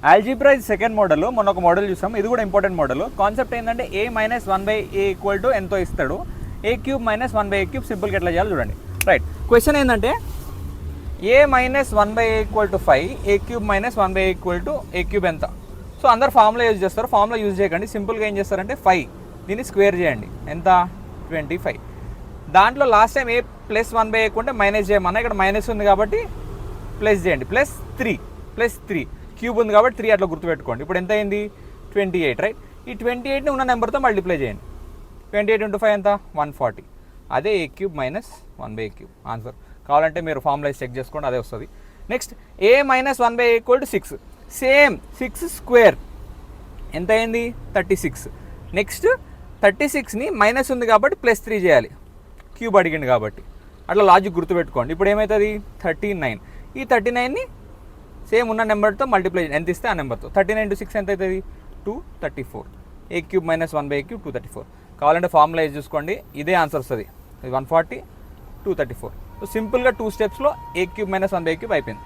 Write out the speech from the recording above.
Algebra ఇది second model. మొన్న ఒక మోడల్ చూసాం, ఇది కూడా ఇంపార్టెంట్ మోడల్. కాన్సెప్ట్ ఏంటంటే a minus 1/a equal to ఎంతో ఇస్తాడు, a cube minus 1/a cube సింపుల్గా ఎట్లా చేయాలి చూడండి. రైట్, క్వశ్చన్ ఏంటంటే a minus 1/a equal to 5, a cube minus 1/a equal to a cube ఎంత. సో అందరు ఫార్ములా యూజ్ చేస్తారు, ఫార్ములా యూజ్ చేయకండి. సింపుల్గా ఏం చేస్తారంటే 5 దీన్ని స్క్వేర్ చేయండి, ఎంత 25. దాంట్లో last time a plus 1/a ఉంటే మైనస్ చేయమన్నా, ఇక్కడ మైనస్ ఉంది కాబట్టి ప్లస్ చేయండి, ప్లస్ 3 క్యూబ్ ఉంది కాబట్టి 3 అట్లా గుర్తుపెట్టుకోండి. ఇప్పుడు ఎంత అయింది 28. రైట్, ఈ 28ని ఉన్న నెంబర్తో మల్టిప్లై చేయండి. 28 × 5 ఎంత 140. అదే a cube minus 1/a cube answer. కావాలంటే మీరు ఫార్ములా చెక్ చేసుకోండి, అదే వస్తుంది. Next a minus 1/a equal to 6. Same 6 square ఎంత అయింది 36. నెక్స్ట్ 36ని మైనస్ ఉంది కాబట్టి ప్లస్ 3 చేయాలి, క్యూబ్ అడిగింది కాబట్టి. అట్లా లాజిక్ గుర్తుపెట్టుకోండి. ఇప్పుడు ఏమవుతుంది 39. ఈ 39ని సేమ్ ఉన్న నెంబర్తో మల్టిప్లై ఎంత ఇస్తే ఆ నెంబర్తో. 39 × 6 ఎంత అవుతుంది 234. a cube minus 1/a cube 234. కావాలంటే ఫార్ములా యూజ్ చూసుకోండి, ఇదే ఆన్సర్ వస్తుంది. 140 234. సో సింపుల్గా 2 స్టెప్స్లో a cube minus 1/a cube అయిపోయింది.